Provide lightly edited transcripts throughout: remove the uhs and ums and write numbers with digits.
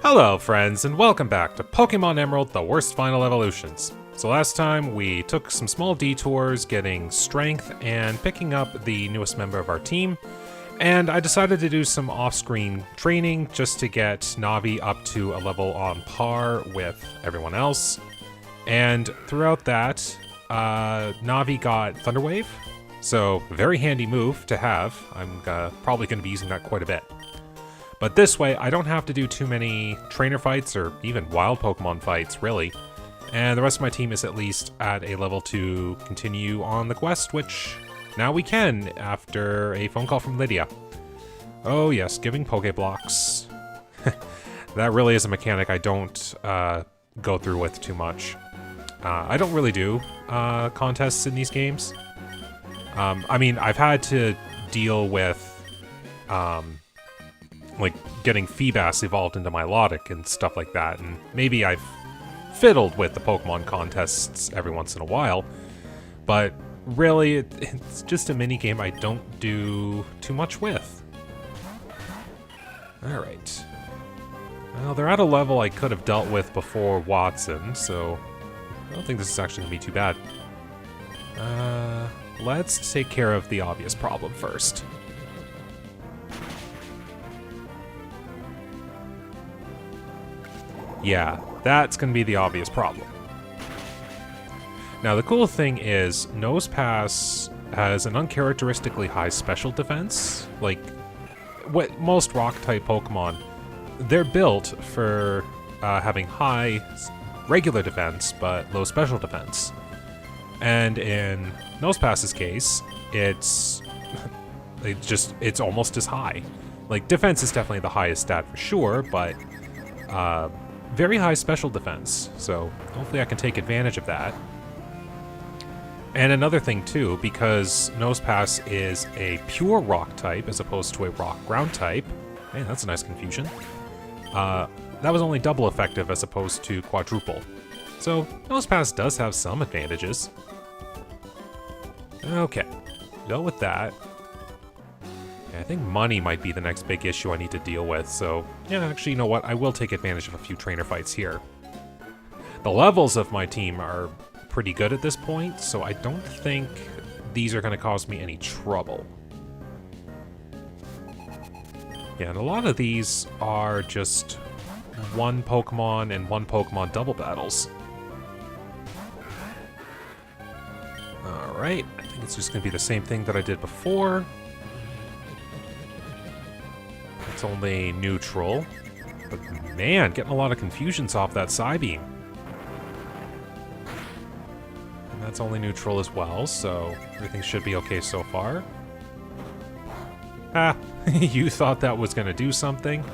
Hello friends, and welcome back to Pokemon Emerald, the worst final evolutions. So last time we took some small detours getting strength and picking up the newest member of our team, and I decided to do some off-screen training just to get Navi up to a level on par with everyone else. And throughout that, Navi got Thunder Wave, so very handy move to have. I'm probably going to be using that quite a bit. But this way, I don't have to do too many trainer fights or even wild Pokemon fights, really. And the rest of my team is at least at a level to continue on the quest, which now we can after a phone call from Lydia. Oh yes, giving Pokeblocks. That really is a mechanic I don't go through with too much. I don't really do contests in these games. I mean, I've had to deal with like getting Feebas evolved into Milotic and stuff like that, and maybe I've fiddled with the Pokemon contests every once in a while, but really it's just a mini game I don't do too much with. Alright. Well, they're at a level I could have dealt with before Watson, so I don't think this is actually going to be too bad. Let's take care of the obvious problem first. Yeah, that's going to be the obvious problem. Now, the cool thing is, Nosepass has an uncharacteristically high special defense. Like, what most rock-type Pokemon, they're built for having high regular defense, but low special defense. And in Nosepass's case, it's almost as high. Like, defense is definitely the highest stat for sure, but very high special defense, so hopefully I can take advantage of that. And another thing too, because Nosepass is a pure rock type as opposed to a rock ground type, hey, that's a nice confusion, that was only double effective as opposed to quadruple. So Nosepass does have some advantages. Okay, dealt with that. I think money might be the next big issue I need to deal with, so yeah, actually, you know what? I will take advantage of a few trainer fights here. The levels of my team are pretty good at this point, so I don't think these are going to cause me any trouble. Yeah, and a lot of these are just one Pokemon and one Pokemon double battles. Alright, I think it's just going to be the same thing that I did before. It's only neutral, but man, getting a lot of confusions off that Psybeam. And that's only neutral as well, so everything should be okay so far. Ah, you thought that was gonna do something?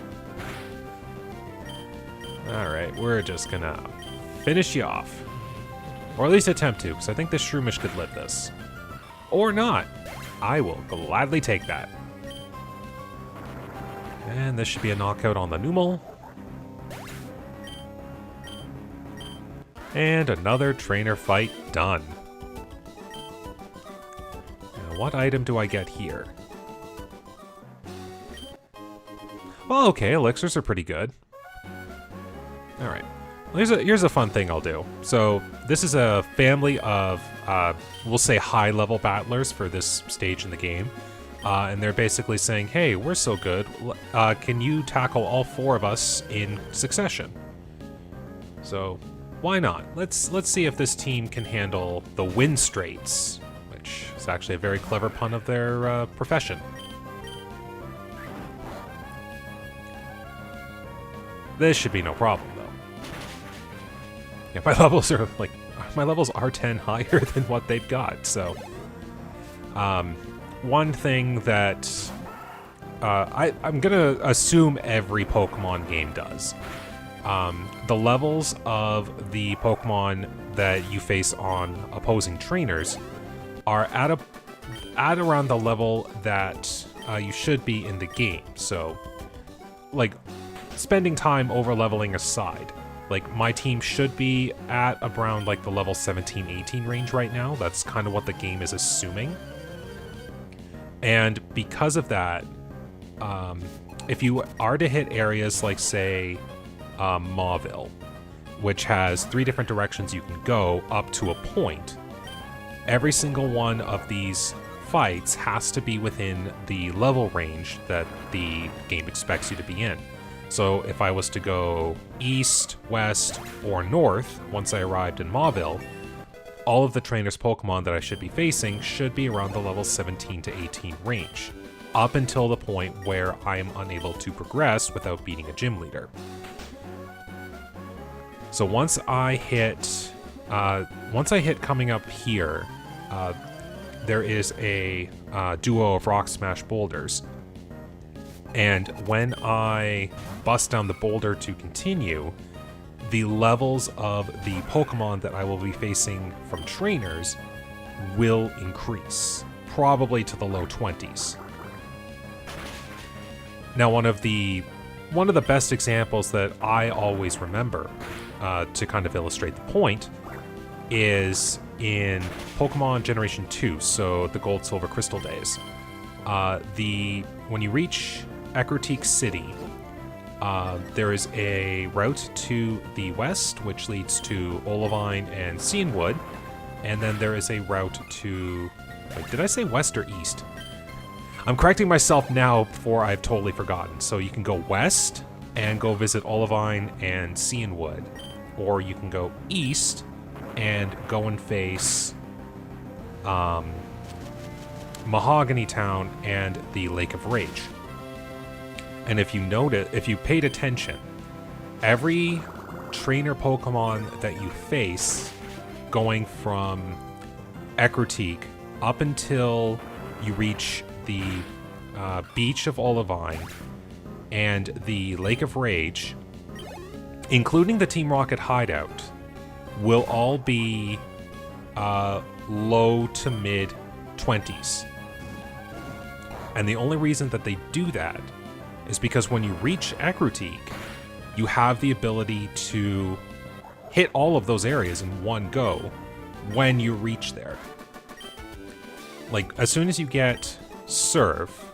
Alright, we're just gonna finish you off. Or at least attempt to, because I think this Shroomish could live this. Or not. I will gladly take that. And this should be a knockout on the Numel. And another trainer fight done. Now, what item do I get here? Well, okay, elixirs are pretty good. Alright. Well, here's a fun thing I'll do. So, this is a family of, we'll say high-level battlers for this stage in the game. And they're basically saying, hey, we're so good, can you tackle all four of us in succession? So, why not? Let's see if this team can handle the win straits, which is actually a very clever pun of their profession. This should be no problem, though. Yeah, my levels are 10 higher than what they've got, so... one thing that I'm gonna assume every Pokemon game does. The levels of the Pokemon that you face on opposing trainers are at around the level that you should be in the game. So, like, spending time over leveling aside, like, my team should be at around like the level 17-18 range right now. That's kind of what the game is assuming. And because of that, if you are to hit areas like, say, Mauville, which has 3 different directions you can go up to a point. Every single one of these fights has to be within the level range that the game expects you to be in. So if I was to go east, west, or north once I arrived in Mauville, all of the trainers' Pokemon that I should be facing should be around the level 17 to 18 range, up until the point where I am unable to progress without beating a gym leader. So once I hit coming up here, there is a duo of Rock Smash boulders. And when I bust down the boulder to continue, the levels of the Pokemon that I will be facing from trainers will increase, probably to the low 20s. Now, one of the best examples that I always remember to kind of illustrate the point is in Pokemon Generation 2, so the Gold, Silver, Crystal days. When you reach Ecruteak City, there is a route to the west, which leads to Olivine and Cianwood, and then there is a route to... Wait, did I say west or east? I'm correcting myself now before I've totally forgotten. So you can go west and go visit Olivine and Cianwood, or you can go east and go and face Mahogany Town and the Lake of Rage. And if you paid attention, every trainer Pokemon that you face going from Ecruteak up until you reach the beach of Olivine and the Lake of Rage, including the Team Rocket hideout, will all be low to mid 20s. And the only reason that they do that is because when you reach Ecruteak, you have the ability to hit all of those areas in one go when you reach there. Like, as soon as you get Surf,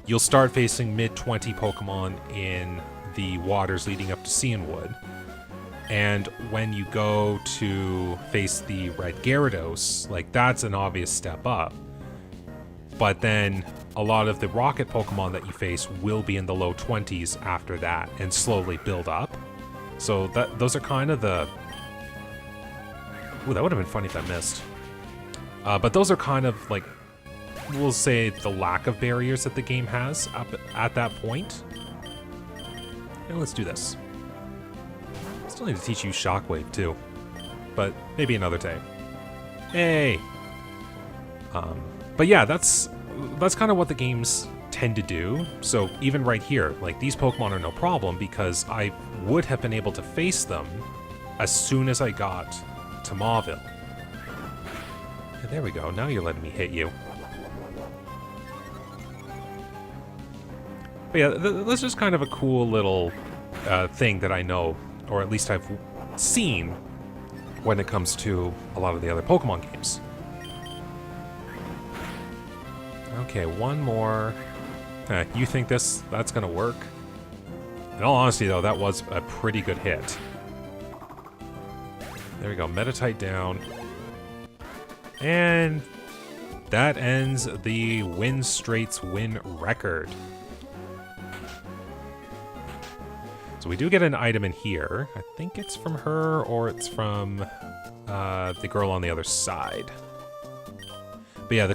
you'll start facing mid-20 Pokemon in the waters leading up to Cianwood. And when you go to face the Red Gyarados, like, that's an obvious step up. But then a lot of the Rocket Pokemon that you face will be in the low 20s after that and slowly build up. So those are kind of the... Ooh, that would have been funny if I missed. But those are kind of, like, we'll say the lack of barriers that the game has up at that point. And let's do this. Still need to teach you Shockwave too, but maybe another day. Hey! But yeah, that's kind of what the games tend to do. So even right here, like, these Pokemon are no problem because I would have been able to face them as soon as I got to Mauville. And there we go, now you're letting me hit you. But yeah, that's just kind of a cool little thing that I know, or at least I've seen when it comes to a lot of the other Pokemon games. Okay, one more. You think that's gonna work? In all honesty, though, that was a pretty good hit. There we go, Metatite down. And that ends the Win Straight's win record. So we do get an item in here. I think it's from her, or it's from the girl on the other side. But yeah, a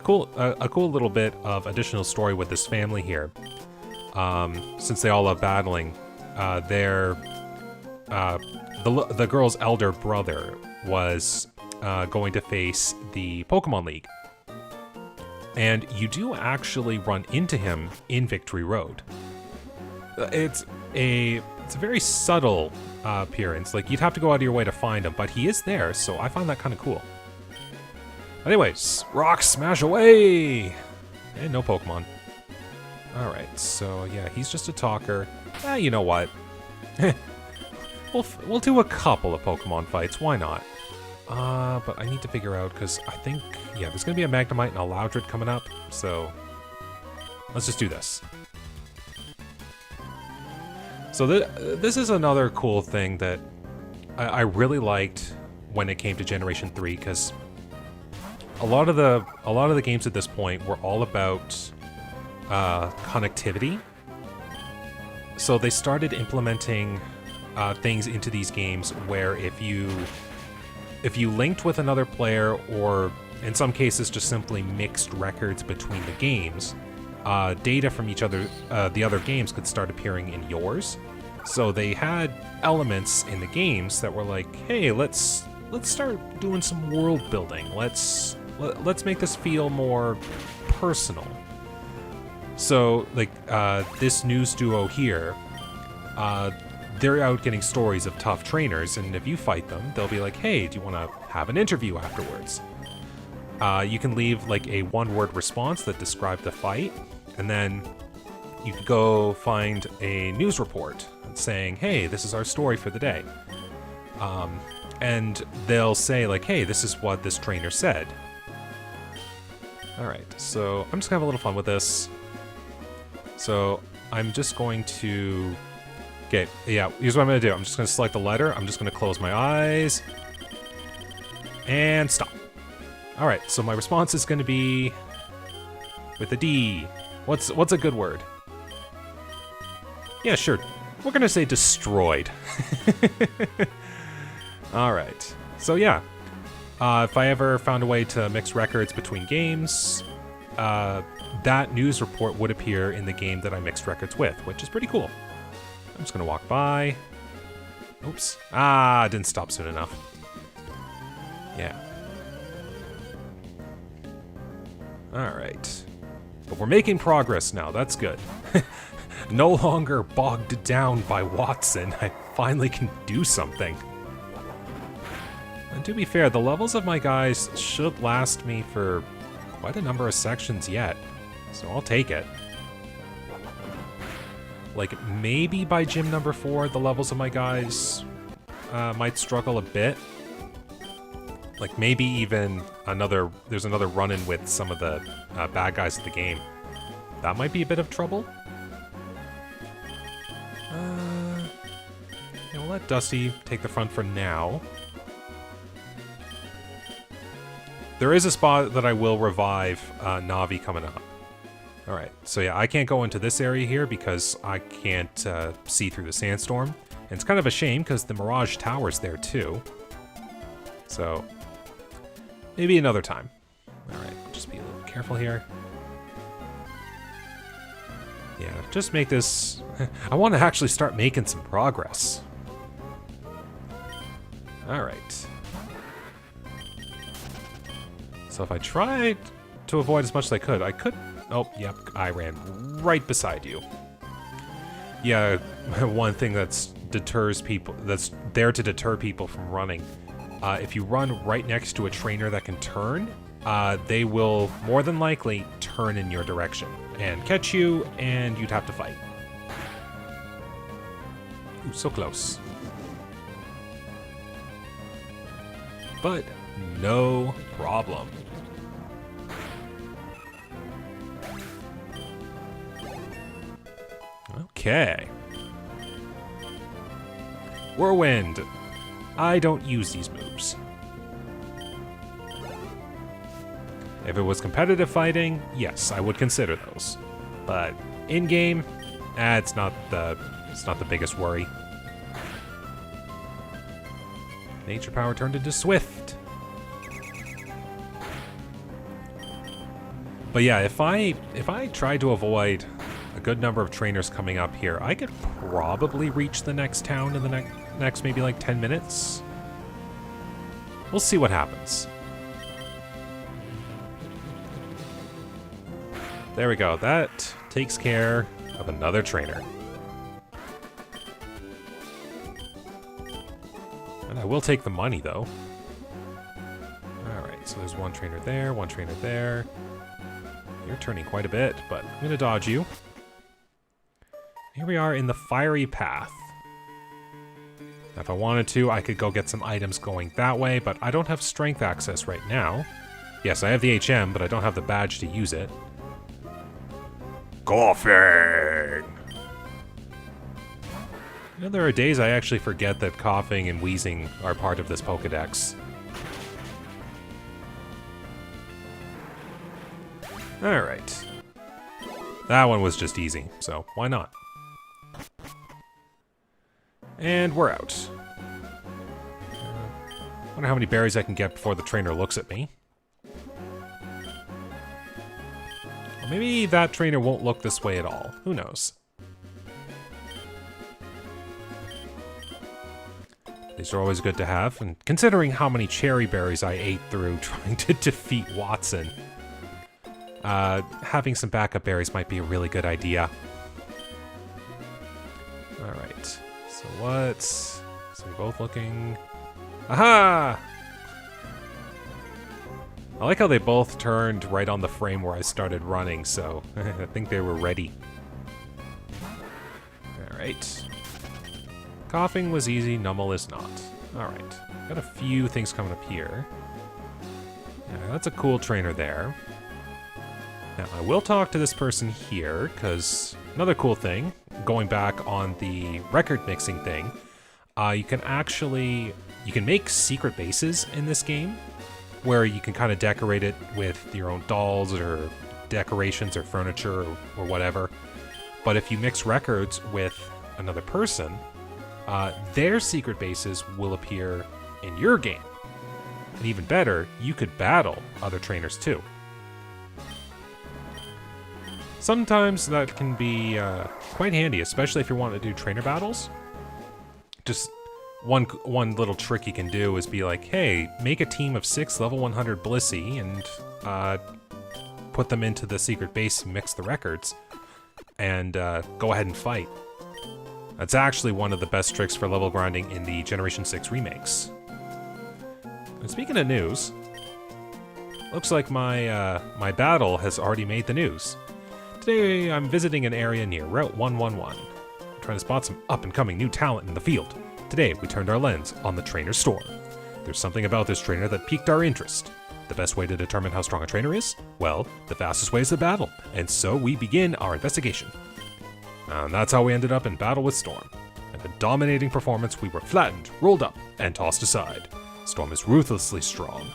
cool little bit of additional story with this family here. Since they all love battling, the girl's elder brother was going to face the Pokemon League. And you do actually run into him in Victory Road. It's a very subtle appearance. Like, you'd have to go out of your way to find him, but he is there, so I find that kind of cool. Anyways, Rock Smash away! And no Pokemon. Alright, so yeah, he's just a talker. You know what? We'll do a couple of Pokemon fights, why not? But I need to figure out, because I think, yeah, there's going to be a Magnemite and a Loudred coming up, so let's just do this. So this is another cool thing that I really liked when it came to Generation 3, because a lot of the games at this point were all about connectivity. So they started implementing things into these games where if you linked with another player, or in some cases just simply mixed records between the games, data from the other games could start appearing in yours. So they had elements in the games that were like, hey, let's start doing some world building. Let's make this feel more personal. So like this news duo here, they're out getting stories of tough trainers, and if you fight them, they'll be like, hey, do you want to have an interview afterwards? You can leave like a one-word response that described the fight, and then you can go find a news report saying, hey, this is our story for the day. And they'll say like, hey, this is what this trainer said. Alright, so I'm just gonna have a little fun with this. So I'm just going to here's what I'm gonna do. I'm just gonna select a letter. I'm just gonna close my eyes and stop. Alright, so my response is gonna be with a D. What's a good word? Yeah, sure. We're gonna say destroyed. Alright, so yeah. If I ever found a way to mix records between games, that news report would appear in the game that I mixed records with, which is pretty cool. I'm just gonna walk by. Oops. I didn't stop soon enough. Yeah. Alright. But we're making progress now, that's good. No longer bogged down by Watson, I finally can do something. And to be fair, the levels of my guys should last me for quite a number of sections yet, so I'll take it. Like, maybe by gym number 4, the levels of my guys might struggle a bit. Like, maybe even there's another run-in with some of the bad guys of the game. That might be a bit of trouble. We'll let Dusty take the front for now. There is a spot that I will revive Navi coming up. Alright, so yeah, I can't go into this area here because I can't see through the sandstorm. And it's kind of a shame because the Mirage Tower's there too. So, maybe another time. Alright, just be a little careful here. Yeah, just make this... I want to actually start making some progress. Alright. So if I tried to avoid as much as I could... Oh, yep, I ran right beside you. Yeah, one thing that's there to deter people from running. If you run right next to a trainer that can turn, they will more than likely turn in your direction and catch you, and you'd have to fight. Ooh, so close. But no problem. Okay. Whirlwind. I don't use these moves. If it was competitive fighting, yes, I would consider those. But in-game, it's not the biggest worry. Nature power turned into Swift. But yeah, if I tried to avoid a good number of trainers coming up here, I could probably reach the next town in the next maybe like 10 minutes. We'll see what happens. There we go. That takes care of another trainer. And I will take the money, though. Alright, so there's one trainer there, one trainer there. You're turning quite a bit, but I'm going to dodge you. Here we are in the fiery path. Now, if I wanted to, I could go get some items going that way, but I don't have strength access right now. Yes, I have the HM, but I don't have the badge to use it. Golfing! You know, there are days I actually forget that coughing and wheezing are part of this Pokedex. Alright. That one was just easy, so why not? And we're out. Wonder how many berries I can get before the trainer looks at me. Or maybe that trainer won't look this way at all. Who knows? These are always good to have, and considering how many cherry berries I ate through trying to defeat Watson, having some backup berries might be a really good idea. Alright, so what's... So we're both looking... Aha! I like how they both turned right on the frame where I started running, so I think they were ready. Alright. Coughing was easy, Nummel is not. Alright. Got a few things coming up here. Yeah, that's a cool trainer there. Now, I will talk to this person here, because another cool thing, going back on the record mixing thing, you can make secret bases in this game, where you can kind of decorate it with your own dolls or decorations or furniture or whatever. But if you mix records with another person, their secret bases will appear in your game. And even better, you could battle other trainers too. Sometimes that can be quite handy, especially if you want to do trainer battles. Just one little trick you can do is be like, hey, make a team of 6 level 100 Blissey and put them into the secret base and mix the records, and go ahead and fight. That's actually one of the best tricks for level grinding in the Generation 6 remakes. And speaking of news, looks like my battle has already made the news. Today I'm visiting an area near Route 111. I'm trying to spot some up-and-coming new talent in the field. Today we turned our lens on the trainer storm. There's something about this trainer that piqued our interest. The best way to determine how strong a trainer is? Well, the fastest way is the battle, and so we begin our investigation. And that's how we ended up in battle with Storm. In a dominating performance, we were flattened, rolled up, and tossed aside. Storm is ruthlessly strong.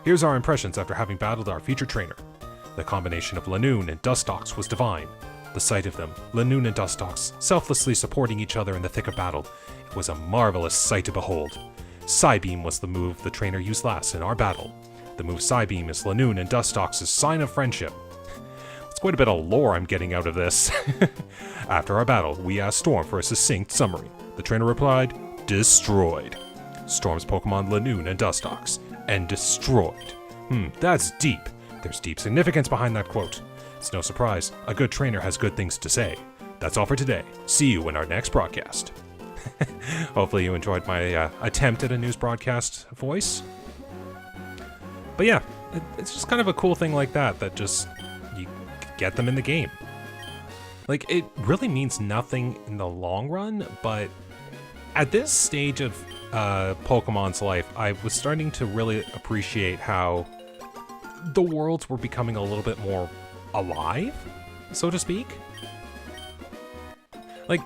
Here's our impressions after having battled our featured trainer. The combination of Lanoon and Dustox was divine. The sight of them, Lanoon and Dustox, selflessly supporting each other in the thick of battle, it was a marvelous sight to behold. Psybeam was the move the trainer used last in our battle. The move Psybeam is Lanoon and Dustox's sign of friendship. It's quite a bit of lore I'm getting out of this. After our battle, we asked Storm for a succinct summary. The trainer replied, destroyed. Storm's Pokemon Lanoon and Dustox, and destroyed. That's deep. There's deep significance behind that quote. It's no surprise, a good trainer has good things to say. That's all for today. See you in our next broadcast. Hopefully you enjoyed my attempt at a news broadcast voice. But yeah, it's just kind of a cool thing like that just, you get them in the game. Like, it really means nothing in the long run, but at this stage of Pokemon's life, I was starting to really appreciate how the worlds were becoming a little bit more alive, so to speak. Like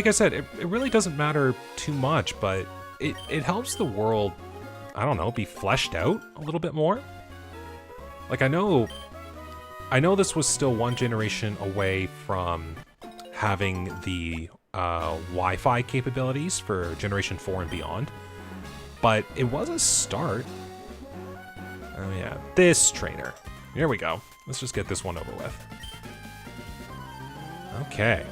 I said, it really doesn't matter too much, but it helps the world, I don't know, be fleshed out a little bit more. Like, I know this was still one generation away from having the Wi-Fi capabilities for Generation 4 and beyond, but it was a start. Oh yeah, this trainer. Here we go. Let's just get this one over with. Okay.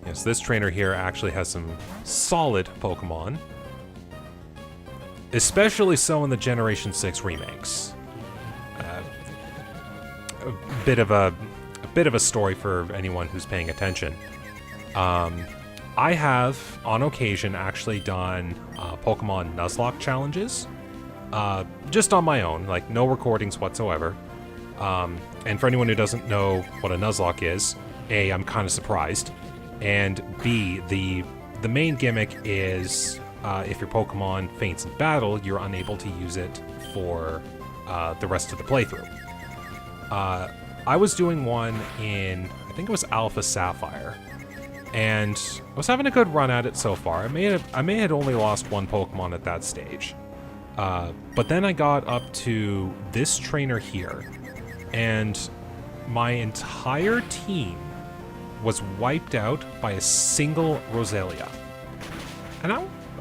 Yes, this trainer here actually has some solid Pokemon. Especially so in the Generation 6 remakes. A bit of a story for anyone who's paying attention. I have, on occasion, actually done Pokemon Nuzlocke challenges. Just on my own, like no recordings whatsoever. And for anyone who doesn't know what a Nuzlocke is, A, I'm kind of surprised. And B, the main gimmick is if your Pokemon faints in battle, you're unable to use it for the rest of the playthrough. I was doing one in, I think it was Alpha Sapphire, and I was having a good run at it so far. I may have only lost one Pokemon at that stage. But then I got up to this trainer here, and my entire team was wiped out by a single Roselia. And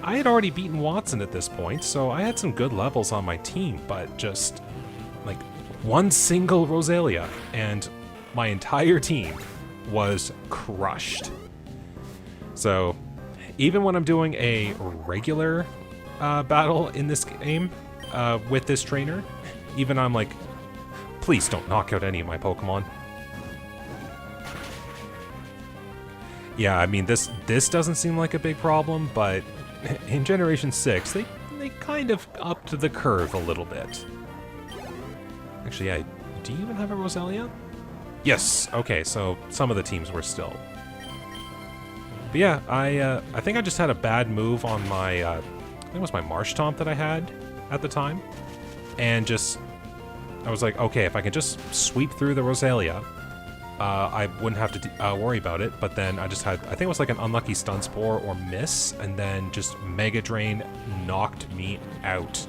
I had already beaten Watson at this point, so I had some good levels on my team, but just, like, one single Roselia, and my entire team was crushed. So, even when I'm doing a regular battle in this game with this trainer, even I'm like, please don't knock out any of my Pokemon. Yeah, I mean, this doesn't seem like a big problem, but in Generation 6, they kind of upped the curve a little bit. Actually, yeah, do you even have a Roselia? Yes, okay, so some of the teams were still. But yeah, I think I just had a bad move on my, I think it was my Marshtomp that I had at the time. And just, I was like, okay, if I can just sweep through the Roselia, I wouldn't have to worry about it. But then I just had, I think it was like an unlucky Stun Spore or miss, and then just Mega Drain knocked me out.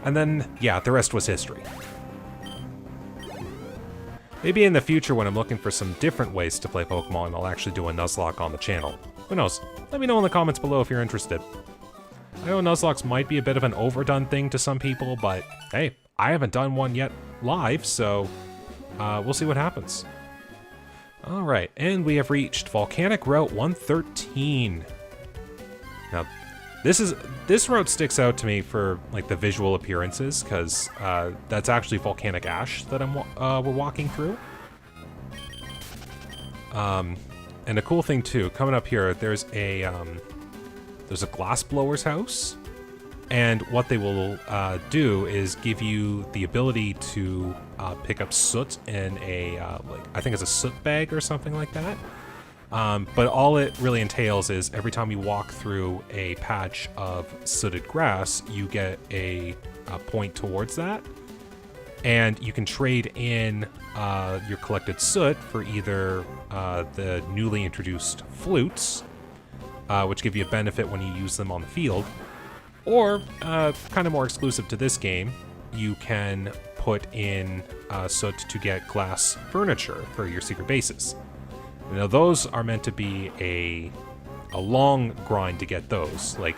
And then, yeah, the rest was history. Maybe in the future when I'm looking for some different ways to play Pokemon, I'll actually do a Nuzlocke on the channel. Who knows? Let me know in the comments below if you're interested. I know Nuzlocks might be a bit of an overdone thing to some people, but hey, I haven't done one yet live, so we'll see what happens. Alright, and we have reached Volcanic Route 113. Now, this route sticks out to me for like the visual appearances, because that's actually Volcanic Ash that we're walking through. And a cool thing too, coming up here, there's a glassblower's house, and what they will do is give you the ability to pick up soot in a like, I think it's a soot bag or something like that. But all it really entails is every time you walk through a patch of sooted grass, you get a point towards that. And you can trade in your collected soot for either the newly introduced flutes, which give you a benefit when you use them on the field, or, kind of more exclusive to this game, you can put in soot to get glass furniture for your secret bases. Now those are meant to be a long grind to get those, like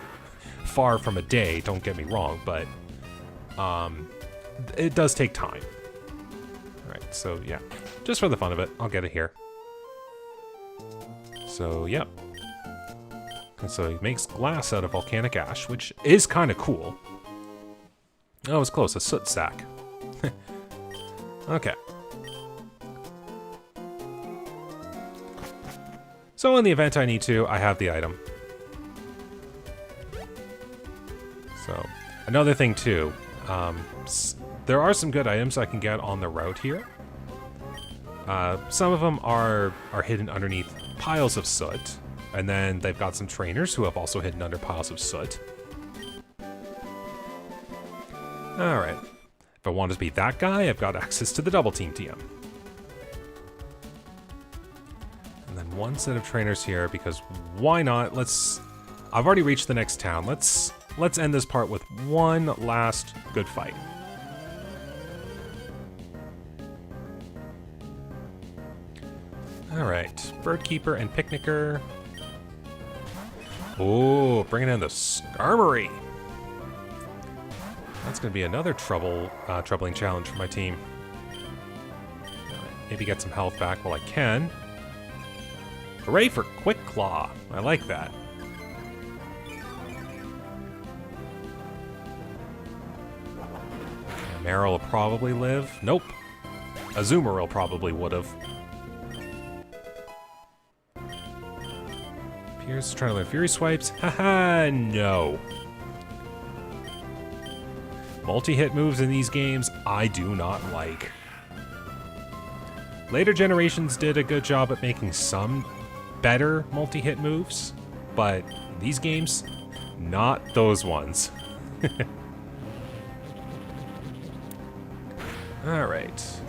far from a day, don't get me wrong, but it does take time. Alright, so yeah, just for the fun of it, I'll get it here. So yeah. And so he makes glass out of volcanic ash, which is kind of cool. Oh, it was close, a soot sack. Okay. So in the event I need to, I have the item. So, another thing too, there are some good items I can get on the route here. Some of them are hidden underneath piles of soot, and then they've got some trainers who have also hidden under piles of soot. Alright, if I want to be that guy, I've got access to the Double Team TM. And then one set of trainers here, because why not? I've already reached the next town. Let's end this part with one last good fight. Alright, Birdkeeper and Picnicker. Oh, bringing in the Skarmory. That's going to be another troubling challenge for my team. Maybe get some health back while I can. Hooray for Quick Claw. I like that. Meryl will probably live. Nope. Azumarill probably would have. Pierce trying to learn Fury Swipes. Haha, no. Multi-hit moves in these games, I do not like. Later generations did a good job at making some better multi-hit moves, but these games, not those ones. Alright.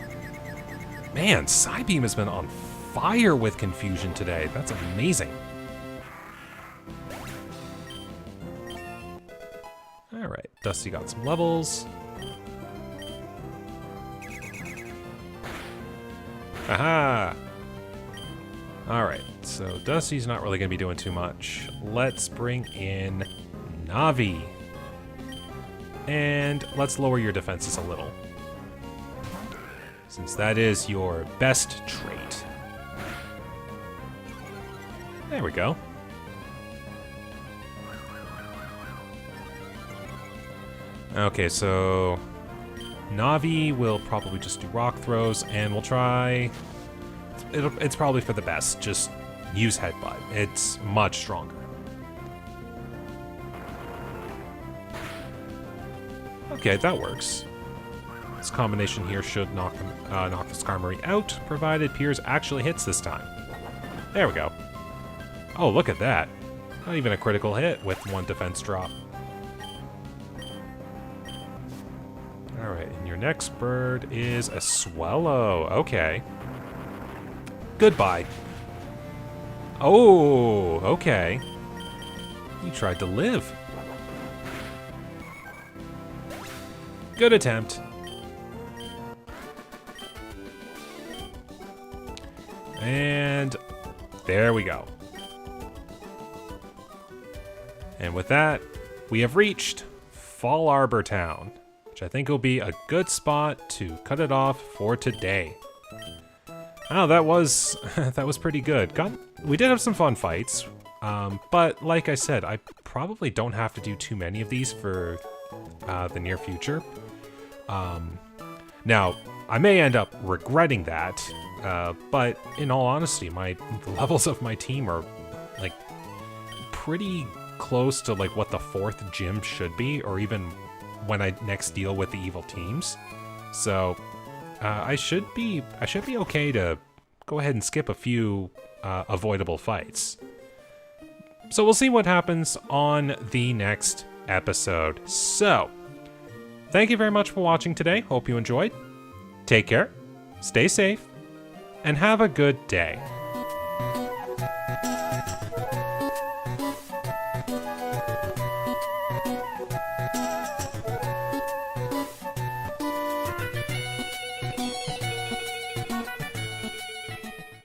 Man, Psybeam has been on fire with confusion today. That's amazing. Alright, Dusty got some levels. Aha! Alright, so Dusty's not really going to be doing too much. Let's bring in Navi. And let's lower your defenses a little, since that is your best trait. There we go. Okay, so Navi will probably just do rock throws, and we'll try... It's probably for the best. Just use Headbutt. It's much stronger. Okay, that works. This combination here should knock the Skarmory out, provided Piers actually hits this time. There we go. Oh, look at that. Not even a critical hit with one defense drop. Alright, and your next bird is a Swellow. Okay. Goodbye. Oh, okay. You tried to live. Good attempt. And there we go. And with that, we have reached Fallarbor Town, which I think will be a good spot to cut it off for today. Oh, that was pretty good. We did have some fun fights, but like I said, I probably don't have to do too many of these for the near future. Now, I may end up regretting that, but in all honesty, the levels of my team are like pretty close to like what the 4th gym should be, or even when I next deal with the evil teams. So I should be okay to go ahead and skip a few avoidable fights. So we'll see what happens on the next episode. So, thank you very much for watching today. Hope you enjoyed. Take care, stay safe, and have a good day.